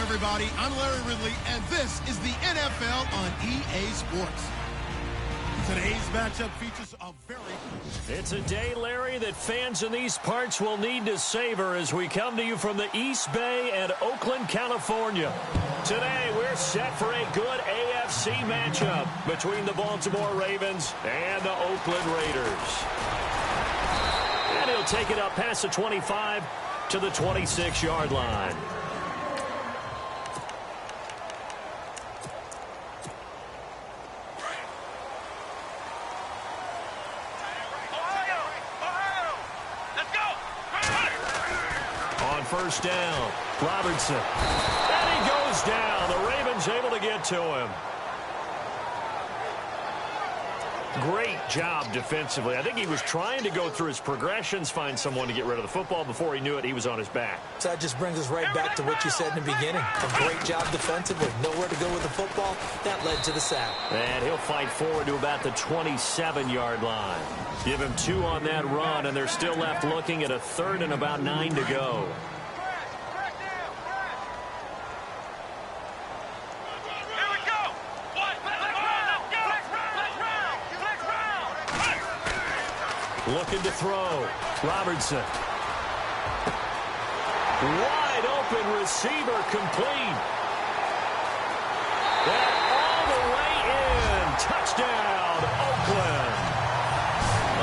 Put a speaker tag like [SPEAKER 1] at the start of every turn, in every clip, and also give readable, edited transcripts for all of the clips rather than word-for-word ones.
[SPEAKER 1] everybody. I'm Larry Ridley, and this is the NFL on EA Sports. Today's matchup features a very...
[SPEAKER 2] It's a day, Larry, that fans in these parts will need to savor as we come to you from the East Bay and Oakland, California. Today, we're set for a good AFC matchup between the Baltimore Ravens and the Oakland Raiders. And he'll take it up past the 25 to the 26-yard line. First down, Robertson, and he goes down. The Ravens able to get to him. Great job defensively. I think he was trying to go through his progressions, find someone to get rid of the football. Before he knew it, he was on his back.
[SPEAKER 3] So that just brings us right back to what you said in the beginning. A great job defensively. Nowhere to go with the football. That led to the sack.
[SPEAKER 2] And he'll fight forward to about the 27-yard line. Give him 2 on that run, and they're still left looking at a 3rd and about 9 to go. Looking to throw. Robertson. Wide open receiver complete. And all the way in. Touchdown, Oakland.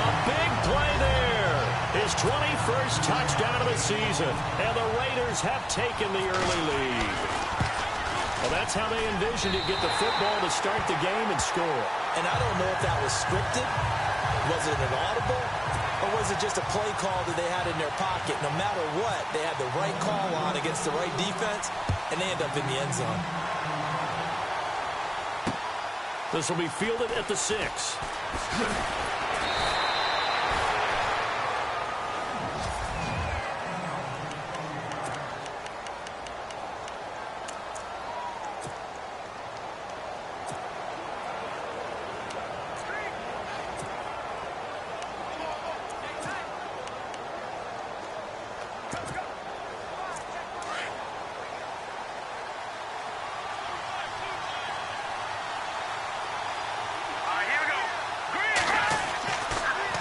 [SPEAKER 2] A big play there. His 21st touchdown of the season. And the Raiders have taken the early lead. Well, that's how they envisioned it. Get the football to start the game and score.
[SPEAKER 3] And I don't know if that was scripted. Was it an audible, or was it just a play call that they had in their pocket? No matter what, they had the right call on against the right defense, and they end up in the end zone.
[SPEAKER 2] This will be fielded at the 6.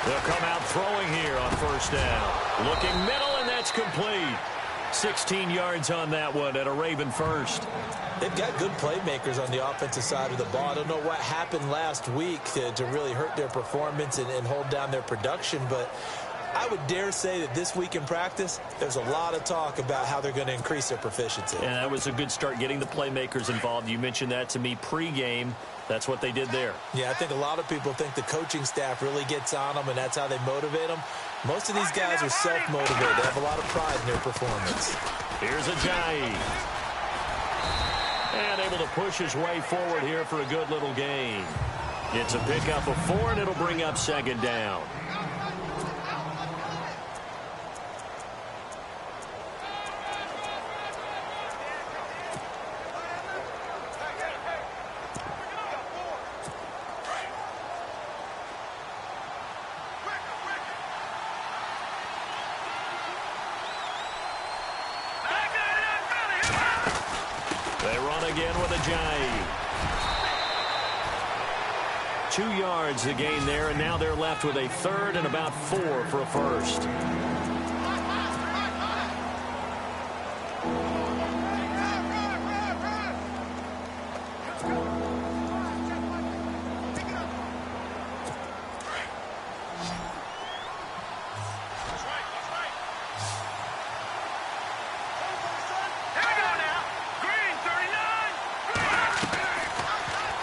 [SPEAKER 2] They'll come out throwing here on first down. Looking middle, and that's complete. 16 yards on that one at a Raven first.
[SPEAKER 3] They've got good playmakers on the offensive side of the ball. I don't know what happened last week to really hurt their performance and hold down their production, but I would dare say that this week in practice, there's a lot of talk about how they're going to increase their proficiency.
[SPEAKER 2] And that was a good start, getting the playmakers involved. You mentioned that to me pregame. That's what they did there.
[SPEAKER 3] Yeah, I think a lot of people think the coaching staff really gets on them, and that's how they motivate them. Most of these guys are self-motivated. They have a lot of pride in their performance.
[SPEAKER 2] Here's Ajayi. And able to push his way forward here for a good little gain. It's a pickup of 4, and it'll bring up 2nd down. They run again with Ajayi. 2 yards the gain there, and now they're left with a 3rd and about 4 for a first.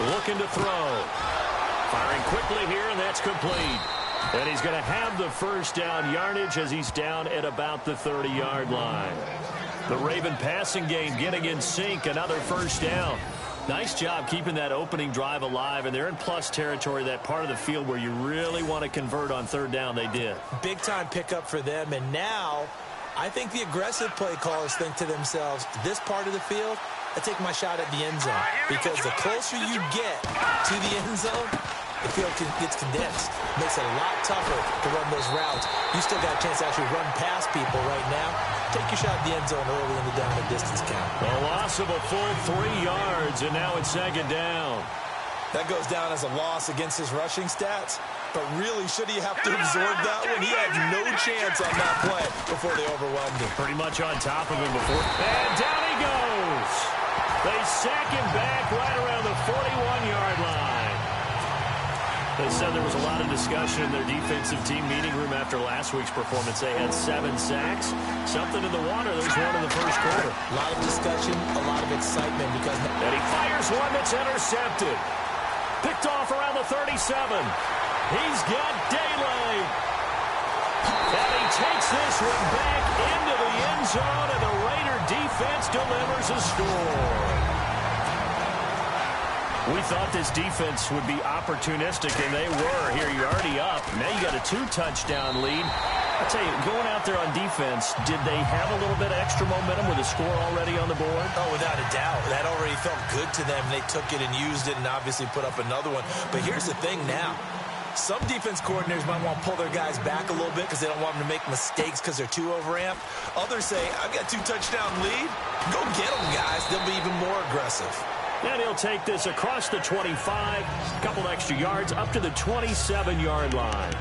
[SPEAKER 2] Looking to throw. Firing quickly here, and that's complete. And he's going to have the first down yardage as he's down at about the 30-yard line. The Raven passing game getting in sync. Another first down. Nice job keeping that opening drive alive, and they're in plus territory, that part of the field where you really want to convert on 3rd down. They did.
[SPEAKER 3] Big-time pickup for them, and now I think the aggressive play callers think to themselves, this part of the field, I take my shot at the end zone, because the closer you get to the end zone, the field gets condensed. Makes it a lot tougher to run those routes. You still got a chance to actually run past people right now. Take your shot at the end zone early in the down and distance count.
[SPEAKER 2] A loss of a full 3 yards, and now it's second down.
[SPEAKER 3] That goes down as a loss against his rushing stats. But really, should he have to absorb that one? He had no chance on that play before they overwhelmed him.
[SPEAKER 2] Pretty much on top of him before. And down he goes. They sack him back right around the 41-yard line. They said there was a lot of discussion in their defensive team meeting room after last week's performance. They had 7 sacks. Something in the water. There's one in the first quarter.
[SPEAKER 3] A lot of discussion, a lot of excitement because...
[SPEAKER 2] And he fires one that's intercepted. Picked off around the 37. He's got daylight. And he takes this one back into the end zone, and the Raider defense delivers a score. We thought this defense would be opportunistic, and they were. Here, you're already up. Now you got a 2-touchdown lead. I'll tell you, going out there on defense, did they have a little bit of extra momentum with a score already on the board?
[SPEAKER 3] Oh, without a doubt. That already felt good to them. They took it and used it and obviously put up another one. But here's the thing now. Some defense coordinators might want to pull their guys back a little bit because they don't want them to make mistakes because they're too overamped. Others say, I've got a 2-touchdown lead. Go get them, guys. They'll be even more aggressive.
[SPEAKER 2] And he'll take this across the 25, a couple extra yards, up to the 27-yard line.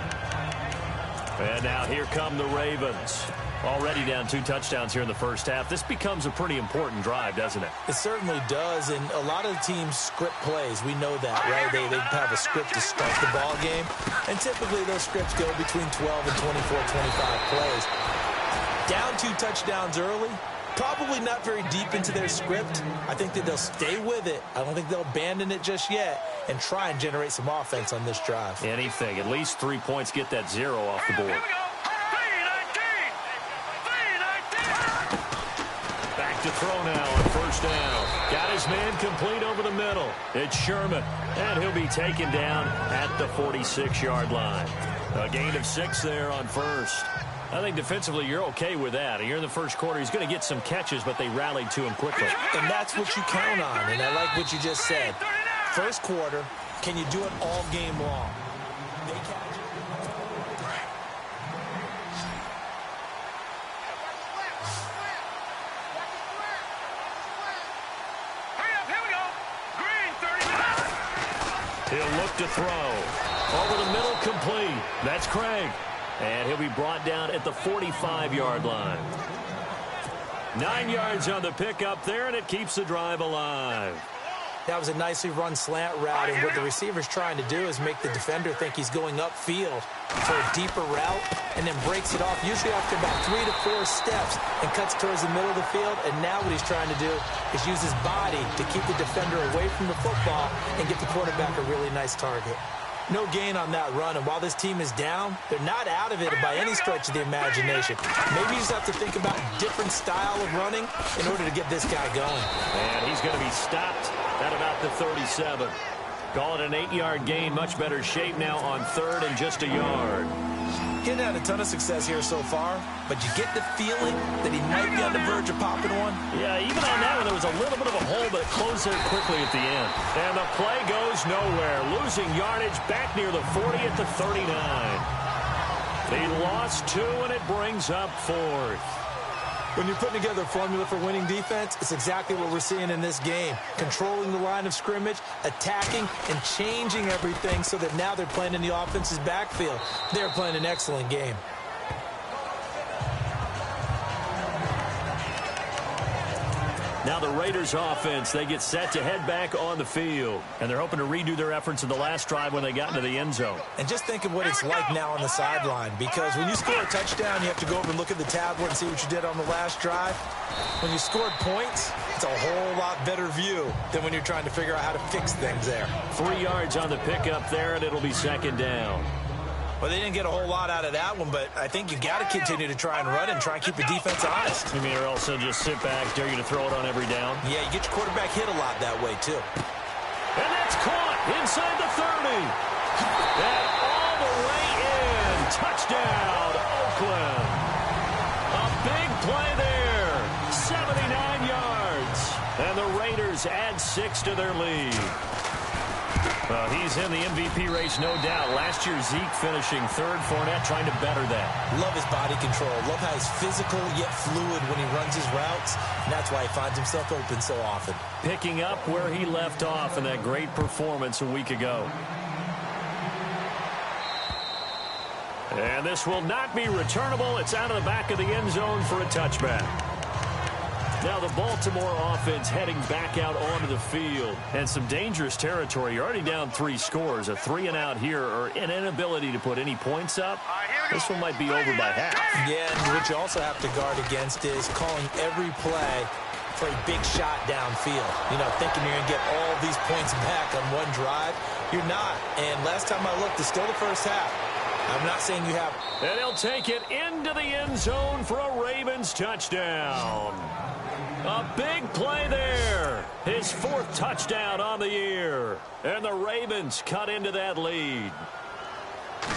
[SPEAKER 2] And now here come the Ravens. Already down 2 touchdowns here in the first half. This becomes a pretty important drive, doesn't it?
[SPEAKER 3] It certainly does, and a lot of the teams script plays. We know that, right? They have a script to start the ball game, and typically those scripts go between 12 and 24, 25 plays. Down 2 touchdowns early, probably not very deep into their script. I think that they'll stay with it. I don't think they'll abandon it just yet and try and generate some offense on this drive.
[SPEAKER 2] Anything. At least 3 points, get that 0 off the board. Back to throw now on first down. Got his man complete over the middle. It's Sherman, and he'll be taken down at the 46-yard line. A gain of 6 there on first. I think defensively you're okay with that. Here in the first quarter, he's going to get some catches, but they rallied to him quickly.
[SPEAKER 3] And that's what you count on, and I like what you just said. First quarter, can you do it all game long? They catch it.
[SPEAKER 2] He'll look to throw. Over the middle, complete. That's Craig. And he'll be brought down at the 45-yard line. 9 yards on the pickup there, and it keeps the drive alive.
[SPEAKER 3] That was a nicely run slant route, and what the receiver's trying to do is make the defender think he's going upfield for a deeper route, and then breaks it off, usually after about 3 to 4 steps, and cuts towards the middle of the field. And now what he's trying to do is use his body to keep the defender away from the football and get the quarterback a really nice target. No gain on that run, and while this team is down, they're not out of it by any stretch of the imagination. Maybe you just have to think about a different style of running in order to get this guy going.
[SPEAKER 2] And he's going to be stopped at about the 37. Call it an 8-yard gain, much better shape now on third and just a yard.
[SPEAKER 3] Getting had a ton of success here so far, but you get the feeling that he might be on the verge of popping one.
[SPEAKER 2] Yeah, even on that one, there was a little bit of a hole, but it closed there quickly at the end. And the play goes nowhere. Losing yardage back near the 40 at the 39. They lost 2, and it brings up 4th.
[SPEAKER 3] When you're putting together a formula for winning defense, it's exactly what we're seeing in this game. Controlling the line of scrimmage, attacking, and changing everything so that now they're playing in the offense's backfield. They're playing an excellent game.
[SPEAKER 2] Now the Raiders offense, they get set to head back on the field. And they're hoping to redo their efforts in the last drive when they got into the end zone.
[SPEAKER 3] And just think of what it's like now on the sideline. Because when you score a touchdown, you have to go over and look at the tablet and see what you did on the last drive. When you scored points, it's a whole lot better view than when you're trying to figure out how to fix things there.
[SPEAKER 2] 3 yards on the pickup there, and it'll be second down.
[SPEAKER 3] Well, they didn't get a whole lot out of that one, but I think you got to continue to try and run and try and keep the defense honest.
[SPEAKER 2] You mean, or else they'll just sit back, dare you to throw it on every down?
[SPEAKER 3] Yeah, you get your quarterback hit a lot that way, too.
[SPEAKER 2] And that's caught inside the 30. And all the way in. Touchdown, Oakland. A big play there. 79 yards. And the Raiders add 6 to their lead. He's in the MVP race, no doubt. Last year, Zeke finishing third. Fournette trying to better that.
[SPEAKER 3] Love his body control. Love how he's physical yet fluid when he runs his routes. And that's why he finds himself open so often.
[SPEAKER 2] Picking up where he left off in that great performance a week ago. And this will not be returnable. It's out of the back of the end zone for a touchback. Now the Baltimore offense heading back out onto the field. And some dangerous territory. You're already down 3 scores. A 3-and-out here, or an inability to put any points up. This one might be over by half.
[SPEAKER 3] Yeah, and what you also have to guard against is calling every play for a big shot downfield. You know, thinking you're going to get all these points back on one drive. You're not. And last time I looked, it's still the first half. I'm not saying you have.
[SPEAKER 2] And he'll take it into the end zone for a Ravens touchdown. A big play there. His 4th touchdown on the year. And the Ravens cut into that lead.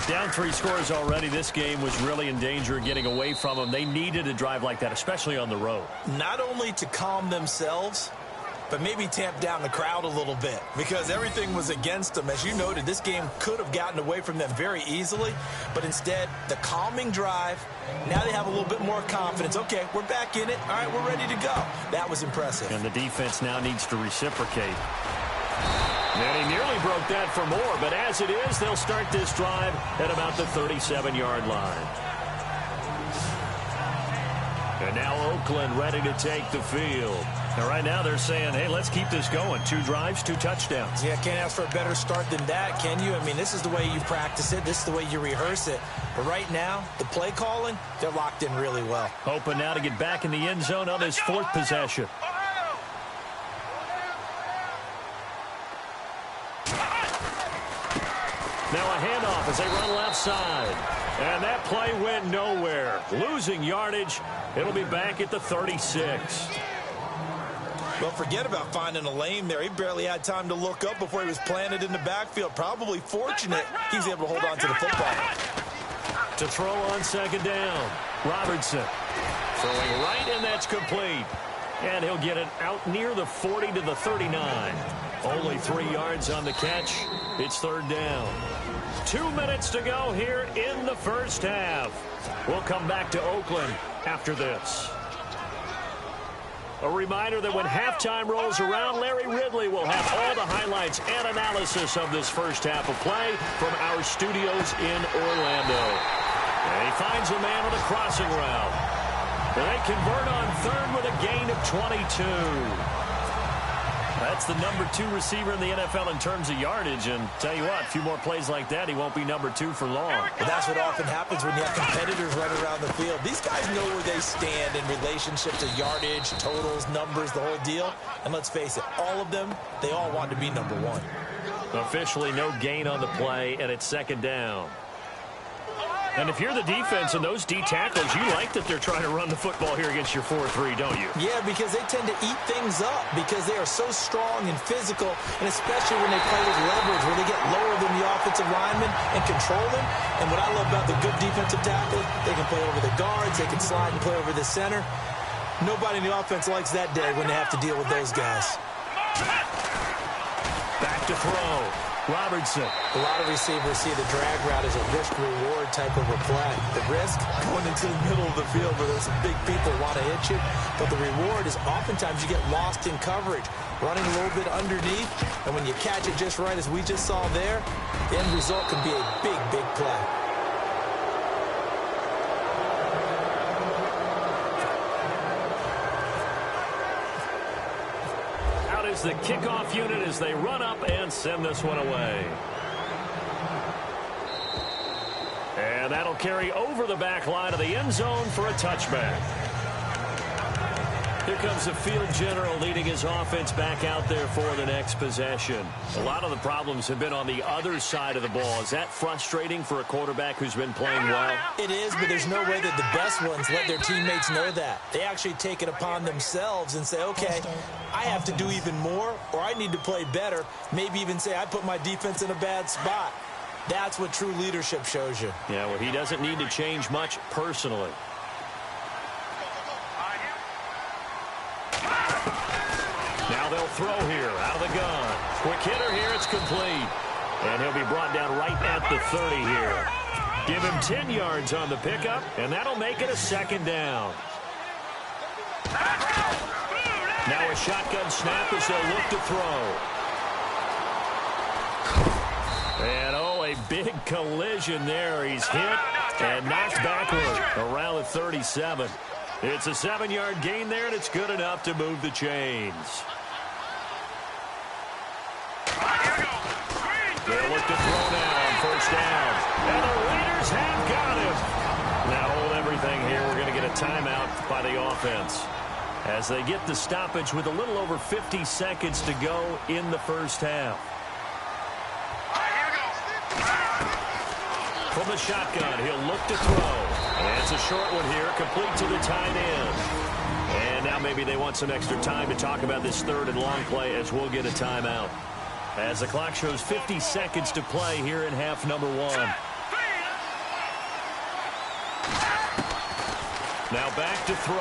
[SPEAKER 2] Down 3 scores already. This game was really in danger of getting away from them. They needed a drive like that, especially on the road.
[SPEAKER 3] Not only to calm themselves, but maybe tamp down the crowd a little bit, because everything was against them. As you noted, this game could have gotten away from them very easily, but instead, the calming drive, now they have a little bit more confidence. Okay, we're back in it. All right, we're ready to go. That was impressive.
[SPEAKER 2] And the defense now needs to reciprocate. And he nearly broke that for more, but as it is, they'll start this drive at about the 37-yard line. And now Oakland ready to take the field. And right now they're saying, hey, let's keep this going. 2 drives, 2 touchdowns.
[SPEAKER 3] Yeah, can't ask for a better start than that, can you? I mean, this is the way you practice it. This is the way you rehearse it. But right now, the play calling, they're locked in really well.
[SPEAKER 2] Hoping now to get back in the end zone on his 4th possession. Now a handoff as they run left side. And that play went nowhere. Losing yardage. It'll be back at the 36.
[SPEAKER 3] Well, forget about finding a lane there. He barely had time to look up before he was planted in the backfield. Probably fortunate he's able to hold on to the football.
[SPEAKER 2] To throw on 2nd down. Robertson throwing right, and that's complete. And he'll get it out near the 40 to the 39. Only 3 yards on the catch. It's 3rd down. 2 minutes to go here in the first half. We'll come back to Oakland after this. A reminder that when halftime rolls around, Larry Ridley will have all the highlights and analysis of this first half of play from our studios in Orlando. And he finds a man on the crossing route. And they convert on 3rd with a gain of 22. That's the number 2 receiver in the NFL in terms of yardage. And tell you what, a few more plays like that, he won't be number 2 for long.
[SPEAKER 3] But that's what often happens when you have competitors running around the field. These guys know where they stand in relationship to yardage, totals, numbers, the whole deal. And let's face it, all of them, they all want to be number 1.
[SPEAKER 2] Officially no gain on the play, and it's 2nd down. And if you're the defense and those D tackles, you like that they're trying to run the football here against your 4-3, don't you?
[SPEAKER 3] Yeah, because they tend to eat things up because they are so strong and physical, and especially when they play with leverage, where they get lower than the offensive linemen and control them. And what I love about the good defensive tackles, they can play over the guards, they can slide and play over the center. Nobody in the offense likes that day when they have to deal with those guys.
[SPEAKER 2] Back to throw. Robertson.
[SPEAKER 3] A lot of receivers see the drag route as a risk-reward type of a play. The risk, going into the middle of the field where there's some big people want to hit you. But the reward is oftentimes you get lost in coverage, running a little bit underneath. And when you catch it just right, as we just saw there, the end result can be a big, big play.
[SPEAKER 2] The kickoff unit as they run up and send this one away. And that'll carry over the back line of the end zone for a touchback. Here comes the field general leading his offense back out there for the next possession. A lot of the problems have been on the other side of the ball. Is that frustrating for a quarterback who's been playing well?
[SPEAKER 3] It is, but there's no way that the best ones let their teammates know that. They actually take it upon themselves and say, okay, I have to do even more, or I need to play better. Maybe even say, I put my defense in a bad spot. That's what true leadership shows you.
[SPEAKER 2] Yeah, well, he doesn't need to change much personally. Now they'll throw here out of the gun. Quick hitter here. It's complete. And he'll be brought down right at the 30 here. Give him 10 yards on the pickup, and that'll make it a second down. Now a shotgun snap as they'll look to throw. And, a big collision there. He's hit and knocked backward around the 37. It's a 7-yard gain there, and it's good enough to move the chains. They'll look to throw now on first down. And the Raiders have got him. Now hold everything here. We're going to get a timeout by the offense as they get the stoppage with a little over 50 seconds to go in the first half. From the shotgun, he'll look to throw. And it's a short one here, complete to the tight end. And now maybe they want some extra time to talk about this third and long play as we'll get a timeout. As the clock shows 50 seconds to play here in half number 1. Now back to throw.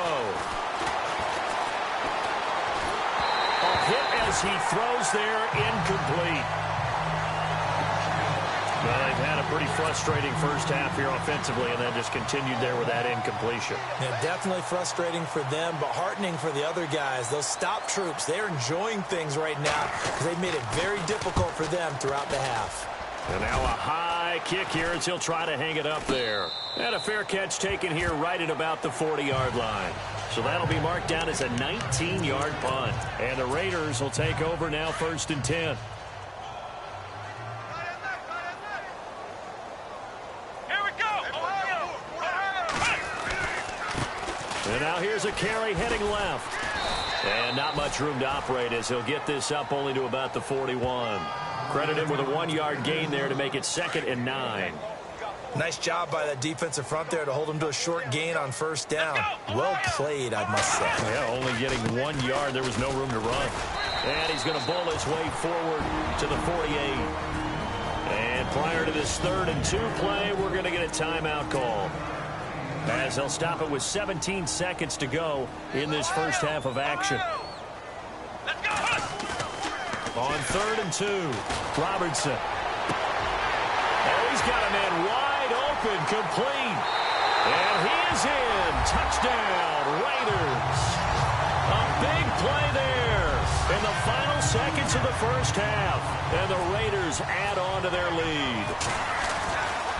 [SPEAKER 2] A hit as he throws there, incomplete. Well, they've had a pretty frustrating first half here offensively, and then just continued there with that incompletion.
[SPEAKER 3] Yeah, definitely frustrating for them, but heartening for the other guys. Those stop troops, they're enjoying things right now because they've made it very difficult for them throughout the half.
[SPEAKER 2] And now a high kick here as he'll try to hang it up there. And a fair catch taken here right at about the 40-yard line. So that'll be marked down as a 19-yard punt. And the Raiders will take over now, 1st and 10. And now here's a carry heading left. And not much room to operate as he'll get this up only to about the 41. Credit him with a 1-yard gain there to make it 2nd and 9.
[SPEAKER 3] Nice job by that defensive front there to hold him to a short gain on first down. Well played, I must say.
[SPEAKER 2] Yeah, only getting 1 yard. There was no room to run. And he's going to bowl his way forward to the 48. And prior to this 3rd and 2 play, we're going to get a timeout call, as they'll stop it with 17 seconds to go in this first half of action. On 3rd and 2, Robertson. Oh, he's got a man wide open, complete. And he is in. Touchdown, Raiders. A big play there in the final seconds of the first half. And the Raiders add on to their lead.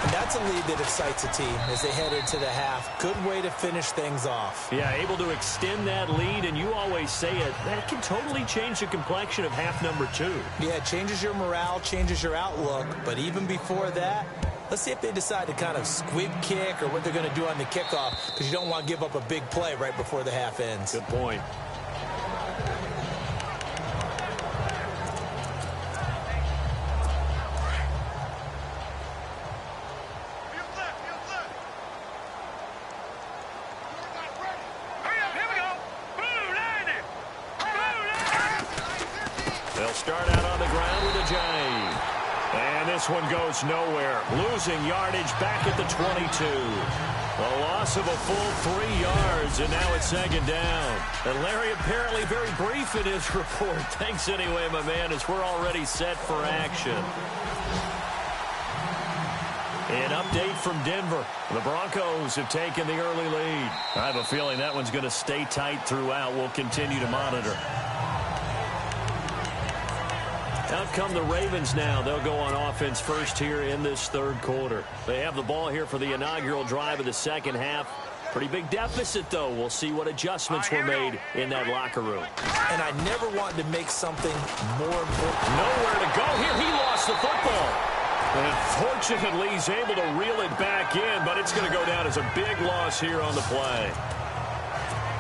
[SPEAKER 3] And that's a lead that excites a team as they head into the half. Good way to finish things off.
[SPEAKER 2] Yeah, able to extend that lead, and you always say it, that can totally change the complexion of half number 2.
[SPEAKER 3] Yeah, it changes your morale, changes your outlook, but even before that, let's see if they decide to kind of squib kick or what they're going to do on the kickoff, because you don't want to give up a big play right before the half ends.
[SPEAKER 2] Good point. Start out on the ground with a J. And this one goes nowhere. Losing yardage back at the 22. A loss of a full 3 yards, and now it's 2nd down. And Larry apparently very brief in his report. Thanks anyway, my man, as we're already set for action. An update from Denver. The Broncos have taken the early lead. I have a feeling that one's going to stay tight throughout. We'll continue to monitor. Out come the Ravens now. They'll go on offense first here in this 3rd quarter. They have the ball here for the inaugural drive of the second half. Pretty big deficit, though. We'll see what adjustments were made in that locker room.
[SPEAKER 3] And I never wanted to make something more important.
[SPEAKER 2] Nowhere to go here. He lost the football. And fortunately, he's able to reel it back in, but it's going to go down as a big loss here on the play.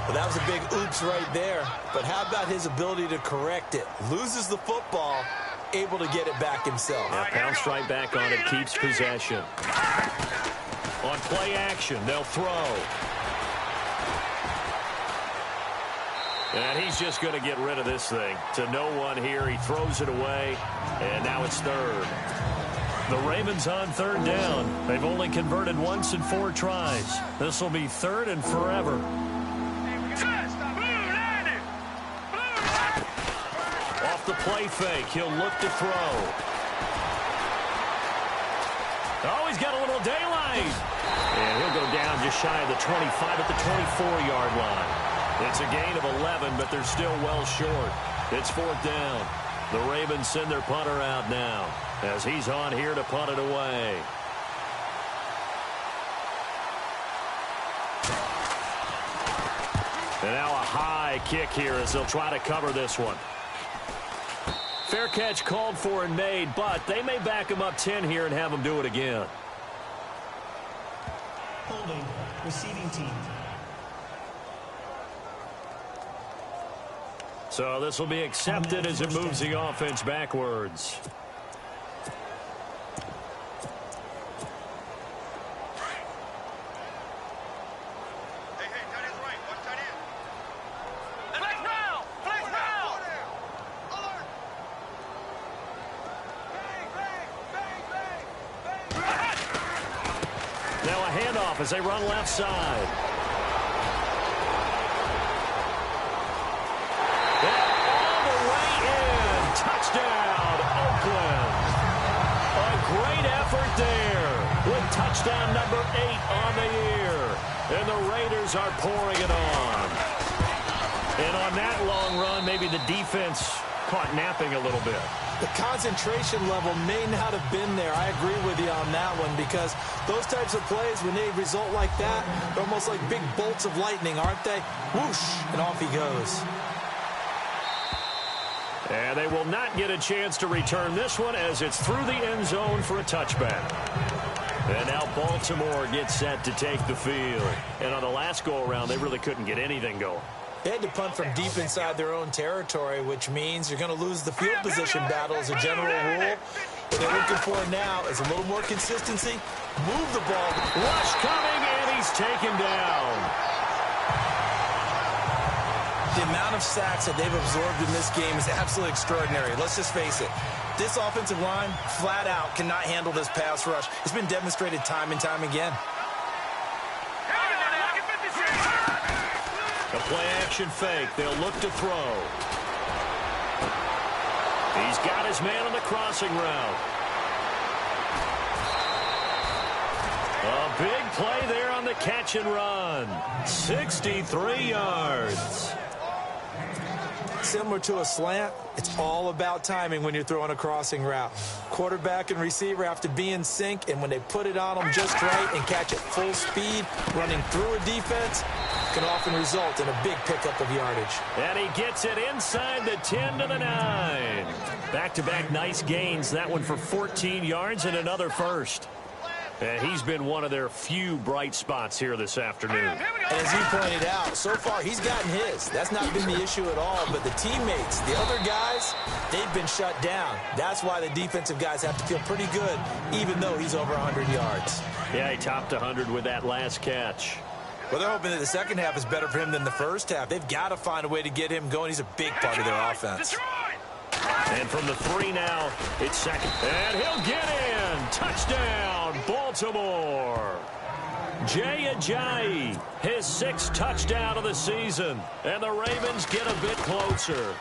[SPEAKER 3] Well, that was a big oops right there. But how about his ability to correct it? Loses the football, able to get it back himself.
[SPEAKER 2] Yeah, pounced right back on it, keeps possession. On play action, they'll throw. And he's just going to get rid of this thing. To no one here, he throws it away, and now it's 3rd. The Ravens on 3rd down. They've only converted once in 4 tries. This will be 3rd and forever. off the play fake. He'll look to throw. Oh, he's got a little daylight. And he'll go down just shy of the 25 at the 24-yard line. It's a gain of 11, but they're still well short. It's 4th down. The Ravens send their punter out now as he's on here to punt it away. And now a high kick here as they'll try to cover this one. Fair catch called for and made, but they may back him up 10 here and have him do it again.
[SPEAKER 4] Holding, receiving team.
[SPEAKER 2] So this will be accepted as it moves the offense backwards. Now a handoff as they run left side. Touchdown, Oakland. A great effort there with touchdown number 8 on the year. And the Raiders are pouring it on. And on that long run, maybe the defense caught napping a little bit.
[SPEAKER 3] The concentration level may not have been there. I agree with you on that one because those types of plays, when they result like that, they're almost like big bolts of lightning, aren't they? Whoosh, and off he goes.
[SPEAKER 2] And they will not get a chance to return this one as it's through the end zone for a touchback. And now Baltimore gets set to take the field. And on the last go-around, they really couldn't get anything going.
[SPEAKER 3] They had to punt from deep inside their own territory, which means you're going to lose the field position battle as a general rule. What they're looking for now is a little more consistency. Move the ball.
[SPEAKER 2] Rush coming, and he's taken down.
[SPEAKER 5] The amount of sacks that they've absorbed in this game is absolutely extraordinary. Let's just face it. This offensive line, flat out, cannot handle this pass rush. It's been demonstrated time and time again.
[SPEAKER 2] A play-action fake. They'll look to throw. He's got his man on the crossing route. A big play there on the catch and run. 63 yards.
[SPEAKER 3] Similar to a slant, it's all about timing when you're throwing a crossing route. Quarterback and receiver have to be in sync, and when they put it on them just right and catch it full speed, running through a defense, can often result in a big pickup of yardage.
[SPEAKER 2] And he gets it inside the 10 to the 9. Back-to-back nice gains. That one for 14 yards and another first. And he's been one of their few bright spots here this afternoon.
[SPEAKER 3] And as you pointed out, so far he's gotten his. That's not been the issue at all. But the teammates, the other guys, they've been shut down. That's why the defensive guys have to feel pretty good, even though he's over 100 yards.
[SPEAKER 2] Yeah, he topped 100 with that last catch.
[SPEAKER 5] Well, they're hoping that the second half is better for him than the first half. They've got to find a way to get him going. He's a big part of their offense.
[SPEAKER 2] And from the 3 now, it's second. And he'll get in. Touchdown, Baltimore. Jay Ajayi, his 6th touchdown of the season. And the Ravens get a bit closer.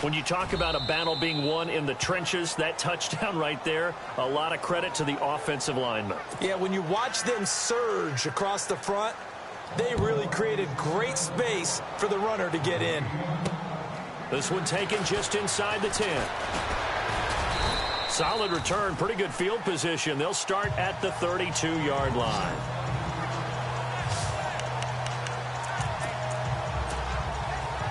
[SPEAKER 2] When you talk about a battle being won in the trenches, that touchdown right there, a lot of credit to the offensive linemen.
[SPEAKER 3] Yeah, when you watch them surge across the front, they really created great space for the runner to get in.
[SPEAKER 2] This one taken just inside the 10. Solid return, pretty good field position. They'll start at the 32-yard line.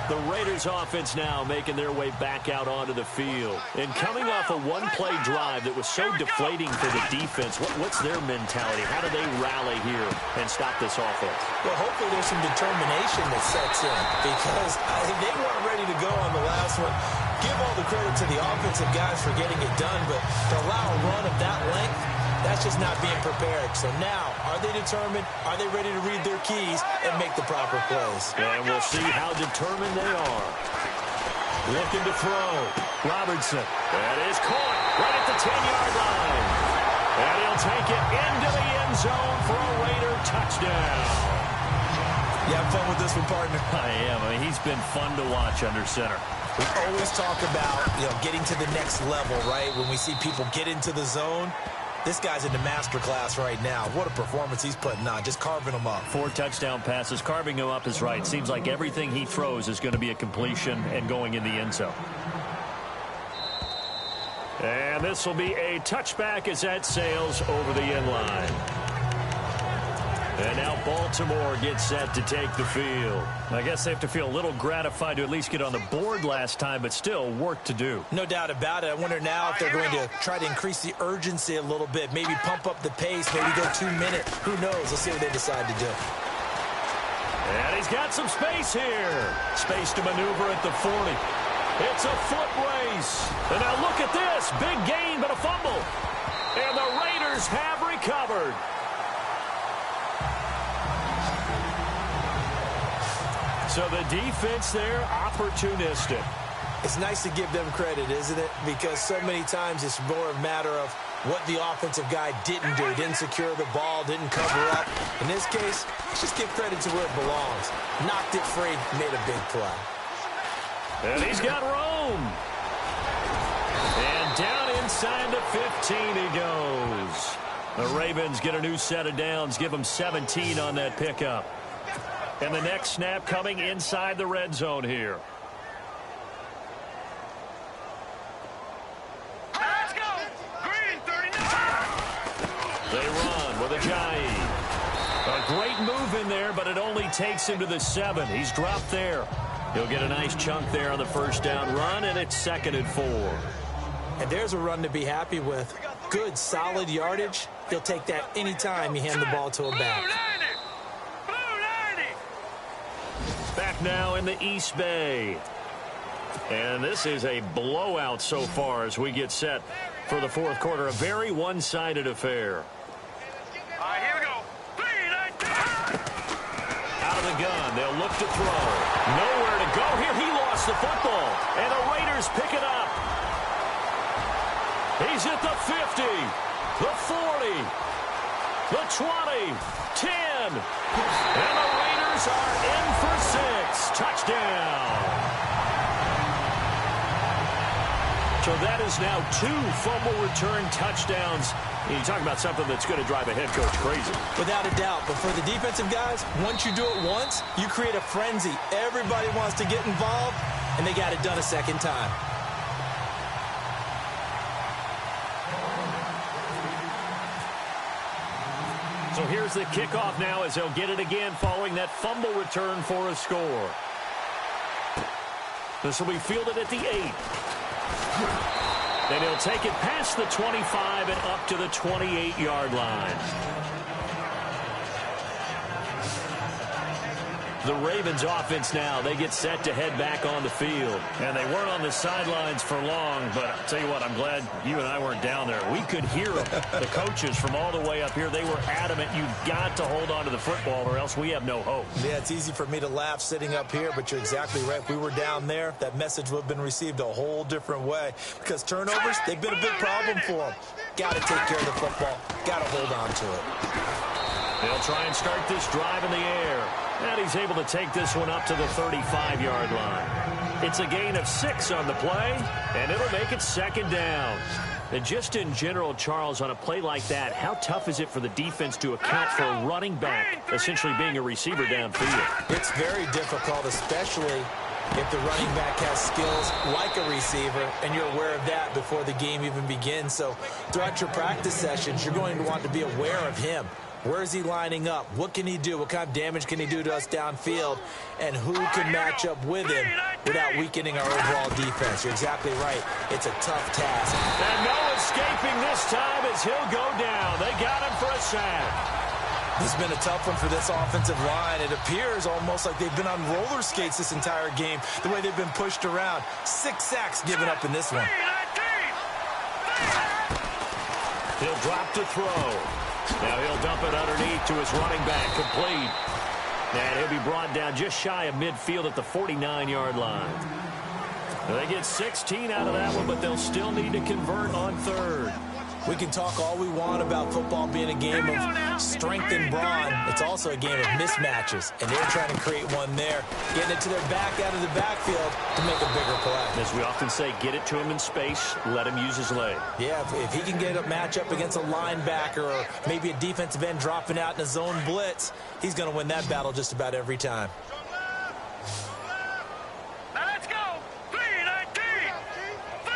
[SPEAKER 2] The Raiders offense now making their way back out onto the field. And coming off a one-play drive that was so deflating for the defense, what's their mentality? How do they rally here and stop this offense?
[SPEAKER 3] Well, hopefully there's some determination that sets in because they weren't ready to go on the last one. Give all the credit to the offensive guys for getting it done, but to allow a run of that length, that's just not being prepared. So now, are they determined? Are they ready to read their keys and make the proper plays?
[SPEAKER 2] And we'll see how determined they are. Looking to throw. Robertson. That is caught right at the 10-yard line. And he'll take it into the end zone for a Raider touchdown.
[SPEAKER 5] You have fun with this one, partner?
[SPEAKER 2] I am. I mean, he's been fun to watch under center.
[SPEAKER 3] We always talk about, getting to the next level, right? When we see people get into the zone, this guy's in the master class right now. What a performance he's putting on, just carving them up.
[SPEAKER 2] 4 touchdown passes. Carving them up is right. Seems like everything he throws is going to be a completion and going in the end zone. And this will be a touchback as that sails over the end line. And now Baltimore gets set to take the field. I guess they have to feel a little gratified to at least get on the board last time, but still work to do.
[SPEAKER 3] No doubt about it. I wonder now if they're going to try to increase the urgency a little bit, maybe pump up the pace, maybe go 2 minutes. Who knows? Let's see what they decide to do.
[SPEAKER 2] And he's got some space here. Space to maneuver at the 40. It's a foot race. And now look at this. Big gain, but a fumble. And the Raiders have recovered. So the defense there, opportunistic.
[SPEAKER 3] It's nice to give them credit, isn't it? Because so many times it's more a matter of what the offensive guy didn't do. Didn't secure the ball, didn't cover up. In this case, let's just give credit to where it belongs. Knocked it free, made a big play.
[SPEAKER 2] And he's got room. And down inside the 15 he goes. The Ravens get a new set of downs, give them 17 on that pickup. And the next snap coming inside the red zone here.
[SPEAKER 6] Let's go. Green 39.
[SPEAKER 2] They run with Ajayi. A great move in there, but it only takes him to the 7. He's dropped there. He'll get a nice chunk there on the first down run, and it's 2nd and 4.
[SPEAKER 3] And there's a run to be happy with. Good, solid yardage. He'll take that anytime you hand the ball to him back.
[SPEAKER 2] Back now in the East Bay. And this is a blowout so far as we get set for the fourth quarter. A very one-sided affair.
[SPEAKER 6] All right, here we go. 3-19.
[SPEAKER 2] Out of the gun. They'll look to throw. Nowhere to go here. He lost the football. And the Raiders pick it up. He's at the 50, the 40, the 20, 10. And the Raiders are in for 6. Touchdown. So that is now 2 fumble return touchdowns. You talk about something that's going to drive a head coach crazy.
[SPEAKER 3] Without a doubt. But for the defensive guys, once you do it once, you create a frenzy. Everybody wants to get involved, and they got it done a second time.
[SPEAKER 2] So here's the kickoff now as they'll get it again following that fumble return for a score. This will be fielded at the 8. Then he'll take it past the 25 and up to the 28-yard line. The Ravens offense now, they get set to head back on the field. And they weren't on the sidelines for long, but I'll tell you what, I'm glad you and I weren't down there. We could hear them. The coaches from all the way up here, they were adamant, you've got to hold on to the football or else we have no hope.
[SPEAKER 3] Yeah, it's easy for me to laugh sitting up here, but you're exactly right. If we were down there, that message would have been received a whole different way. Because turnovers, they've been a big problem for them. Got to take care of the football. Got to hold on to it.
[SPEAKER 2] They'll try and start this drive in the air. And he's able to take this one up to the 35-yard line. It's a gain of 6 on the play, and it'll make it 2nd down. And just in general, Charles, on a play like that, how tough is it for the defense to account for a running back essentially being a receiver downfield?
[SPEAKER 3] It's very difficult, especially if the running back has skills like a receiver, and you're aware of that before the game even begins. So throughout your practice sessions, you're going to want to be aware of him. Where is he lining up? What can he do? What kind of damage can he do to us downfield? And who can match up with him without weakening our overall defense? You're exactly right. It's a tough task.
[SPEAKER 2] And no escaping this time as he'll go down. They got him for a sack.
[SPEAKER 3] This has been a tough one for this offensive line. It appears almost like they've been on roller skates this entire game, the way they've been pushed around. 6 sacks given up in this one.
[SPEAKER 2] He'll drop to throw. Now he'll dump it underneath to his running back, complete. And he'll be brought down just shy of midfield at the 49-yard line. They get 16 out of that one, but they'll still need to convert on 3rd.
[SPEAKER 3] We can talk all we want about football being a game of strength and brawn. It's also a game of mismatches, and they're trying to create one there, getting it to their back out of the backfield to make a bigger play.
[SPEAKER 2] As we often say, get it to him in space, let him use his leg.
[SPEAKER 3] Yeah, if he can get a matchup against a linebacker or maybe a defensive end dropping out in a zone blitz, he's going to win that battle just about every time.
[SPEAKER 6] Now let's go. 3-19. 3-19.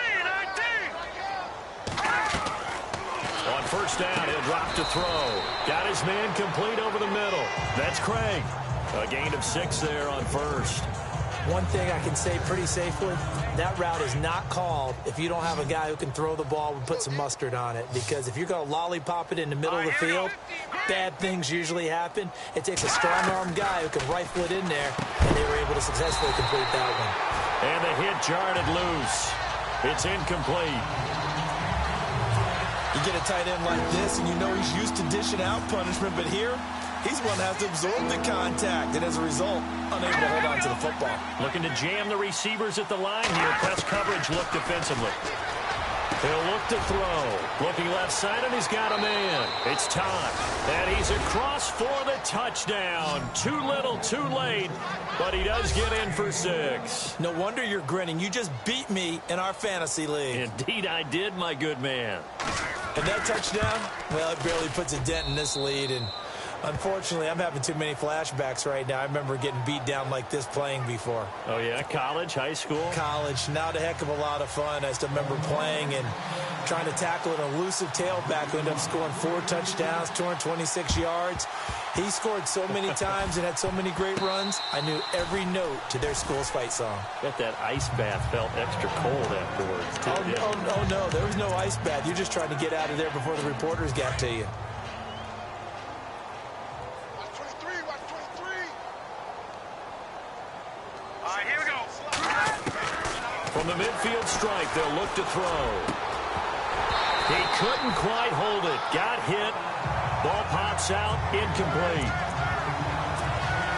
[SPEAKER 2] On first down, he'll drop to throw. Got his man complete over the middle. That's Craig. A gain of 6 there on first.
[SPEAKER 3] One thing I can say pretty safely, that route is not called if you don't have a guy who can throw the ball and put some mustard on it. Because if you're going to lollipop it in the middle of the field, bad things usually happen. It takes a strong-arm guy who can rifle it in there, and they were able to successfully complete that one.
[SPEAKER 2] And the hit jarred it loose. It's incomplete.
[SPEAKER 5] You get a tight end like this, and you know he's used to dishing out punishment, but here, he's going to have to absorb the contact, and as a result, unable to hold on to the football.
[SPEAKER 2] Looking to jam the receivers at the line here. Press coverage look defensively. He'll look to throw. Looking left side, and he's got a man. It's time. And he's across for the touchdown. Too little, too late, but he does get in for 6.
[SPEAKER 3] No wonder you're grinning. You just beat me in our fantasy league.
[SPEAKER 2] Indeed I did, my good man.
[SPEAKER 3] And that touchdown, well, it barely puts a dent in this lead, and unfortunately, I'm having too many flashbacks right now. I remember getting beat down like this playing before.
[SPEAKER 2] Oh, yeah? College, high school?
[SPEAKER 3] College, not a heck of a lot of fun. I still remember playing and trying to tackle an elusive tailback who ended up scoring 4 touchdowns, 226 yards. He scored so many times and had so many great runs, I knew every note to their school's fight song.
[SPEAKER 2] Bet that ice bath felt extra cold afterwards, too.
[SPEAKER 3] Oh, no, there was no ice bath. You're just trying to get out of there before the reporters got to you.
[SPEAKER 6] Here we go.
[SPEAKER 2] From the midfield strike, they'll look to throw. He couldn't quite hold it. Got hit. Ball pops out. Incomplete.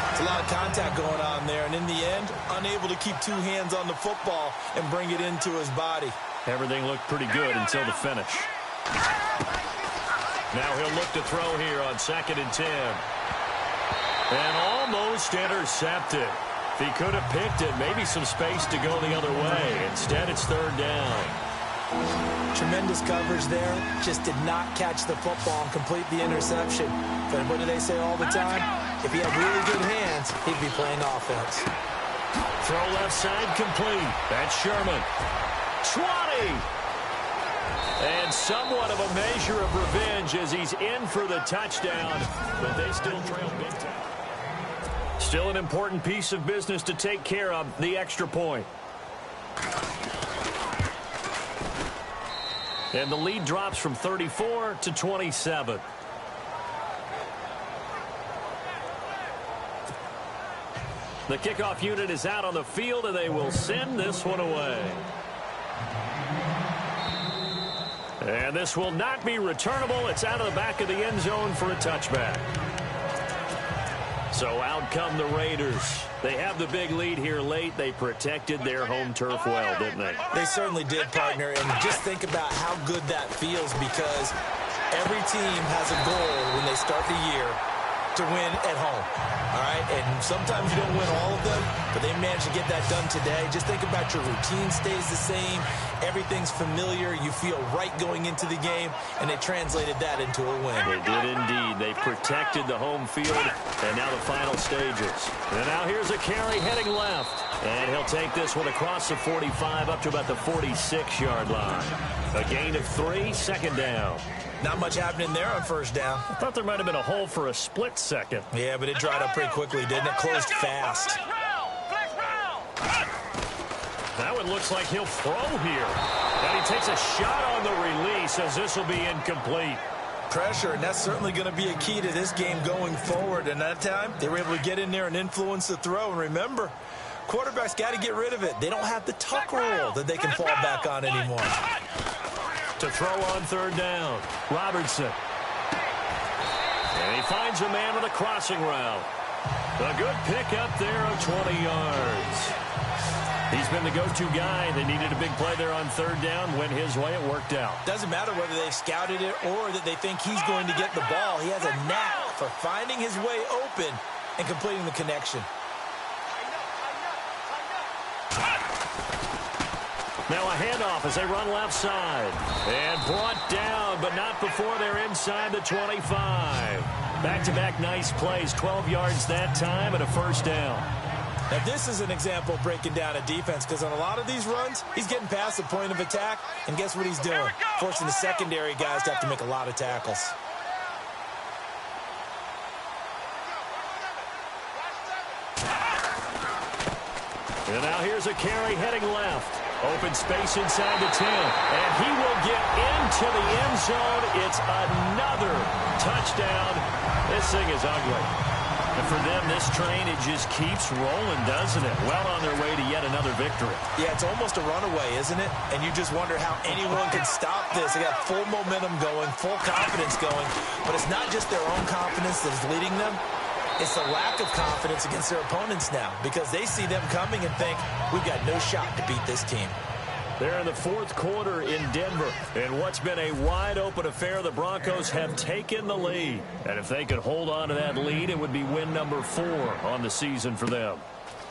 [SPEAKER 3] It's a lot of contact going on there, and in the end, unable to keep 2 hands on the football and bring it into his body.
[SPEAKER 2] Everything looked pretty good until the finish. Now he'll look to throw here on 2nd and 10. And almost intercepted. If he could have picked it, maybe some space to go the other way. Instead, it's 3rd down.
[SPEAKER 3] Tremendous coverage there. Just did not catch the football and complete the interception. But what do they say all the time? If he had really good hands, he'd be playing offense.
[SPEAKER 2] Throw left side complete. That's Sherman. 20! And somewhat of a measure of revenge as he's in for the touchdown. But they still trail big time. Still an important piece of business to take care of, the extra point. And the lead drops from 34 to 27. The kickoff unit is out on the field, and they will send this one away. And this will not be returnable. It's out of the back of the end zone for a touchback. So out come the Raiders. They have the big lead here late. They protected their home turf well, didn't they?
[SPEAKER 3] They certainly did, partner. And just think about how good that feels, because every team has a goal when they start the year to win at home. All right? And sometimes you don't win all of them, but they managed to get that done today. Just think about your routine stays the same. Everything's familiar. You feel right going into the game, and they translated that into a win.
[SPEAKER 2] They did indeed. They protected the home field, and now the final stages. And now here's a carry heading left. And he'll take this one across the 45 up to about the 46-yard line. A gain of 3, 2nd down.
[SPEAKER 3] Not much happening there on 1st down.
[SPEAKER 2] I thought there might have been a hole for a split second.
[SPEAKER 3] Yeah, but it dried up pretty quickly, didn't it? Closed fast.
[SPEAKER 2] That one looks like he'll throw here. And he takes a shot on the release as this will be incomplete.
[SPEAKER 3] Pressure, and that's certainly going to be a key to this game going forward. And that time, they were able to get in there and influence the throw. And remember, quarterbacks got to get rid of it. They don't have the tuck rule that they can fall back on anymore.
[SPEAKER 2] To throw on 3rd down, Robertson. And he finds a man with a crossing route. A good pick up there of 20 yards. He's been the go-to guy. They needed a big play there on third down. Went his way. It worked out.
[SPEAKER 3] Doesn't matter whether they've scouted it or that they think he's going to get the ball. He has a knack for finding his way open and completing the connection.
[SPEAKER 2] Now a handoff as they run left side. And brought down, but not before they're inside the 25. Back-to-back nice plays. 12 yards that time and a first down.
[SPEAKER 3] Now, this is an example of breaking down a defense because on a lot of these runs, he's getting past the point of attack, and guess what he's doing? Forcing the secondary guys to have to make a lot of tackles.
[SPEAKER 2] And now here's a carry heading left. Open space inside the 10. And he will get into the end zone. It's another touchdown. This thing is ugly. And for them, this train, it just keeps rolling, doesn't it? Well on their way to yet another victory.
[SPEAKER 3] Yeah, it's almost a runaway, isn't it? And you just wonder how anyone can stop this. They got full momentum going, full confidence going. But it's not just their own confidence that is leading them. It's the lack of confidence against their opponents now because they see them coming and think, we've got no shot to beat this team.
[SPEAKER 2] They're in the fourth quarter in Denver. And what's been a wide-open affair, the Broncos have taken the lead. And if they could hold on to that lead, it would be win number 4 on the season for them.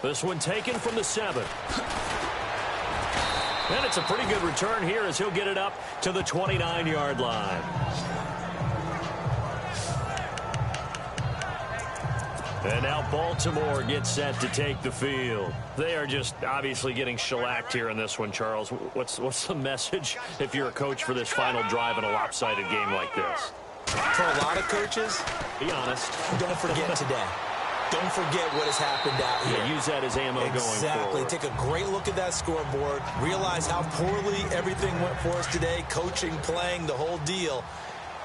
[SPEAKER 2] This one taken from the 7. And it's a pretty good return here as he'll get it up to the 29-yard line. And now Baltimore gets set to take the field. They are just obviously getting shellacked here in this one, Charles. What's the message if you're a coach for this final drive in a lopsided game like this?
[SPEAKER 3] For a lot of coaches,
[SPEAKER 2] be honest.
[SPEAKER 3] Don't forget today. Don't forget what has happened out here.
[SPEAKER 2] Yeah, use that as ammo going forward.
[SPEAKER 3] Exactly. Take a great look at that scoreboard. Realize how poorly everything went for us today. Coaching, playing, the whole deal.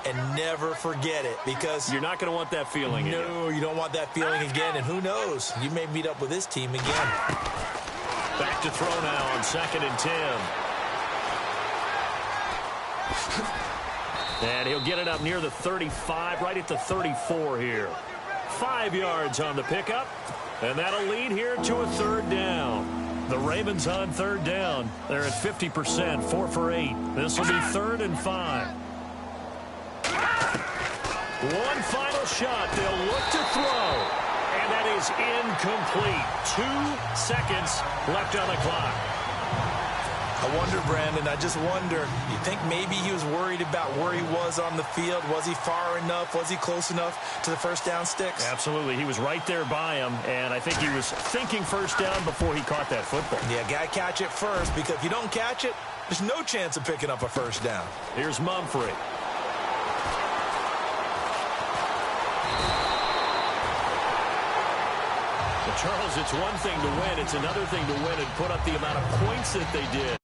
[SPEAKER 3] And never forget it because
[SPEAKER 2] you're not going to want that feeling again.
[SPEAKER 3] No, you don't want that feeling again. And who knows? You may meet up with this team again.
[SPEAKER 2] Back to throw now on 2nd and 10. And he'll get it up near the 35, right at the 34 here. 5 yards on the pickup. And that'll lead here to a third down. The Ravens on third down. They're at 50%, 4 for 8. This will be 3rd and 5. One final shot. They'll look to throw. And that is incomplete. 2 seconds left on the clock.
[SPEAKER 3] I wonder, Brandon, I just wonder, you think maybe he was worried about where he was on the field? Was he far enough? Was he close enough to the first down sticks?
[SPEAKER 2] Absolutely. He was right there by him, and I think he was thinking first down before he caught that football.
[SPEAKER 3] Yeah, got to catch it first, because if you don't catch it, there's no chance of picking up a first down.
[SPEAKER 2] Here's Mumphrey. Charles, it's one thing to win. It's another thing to win and put up the amount of points that they did.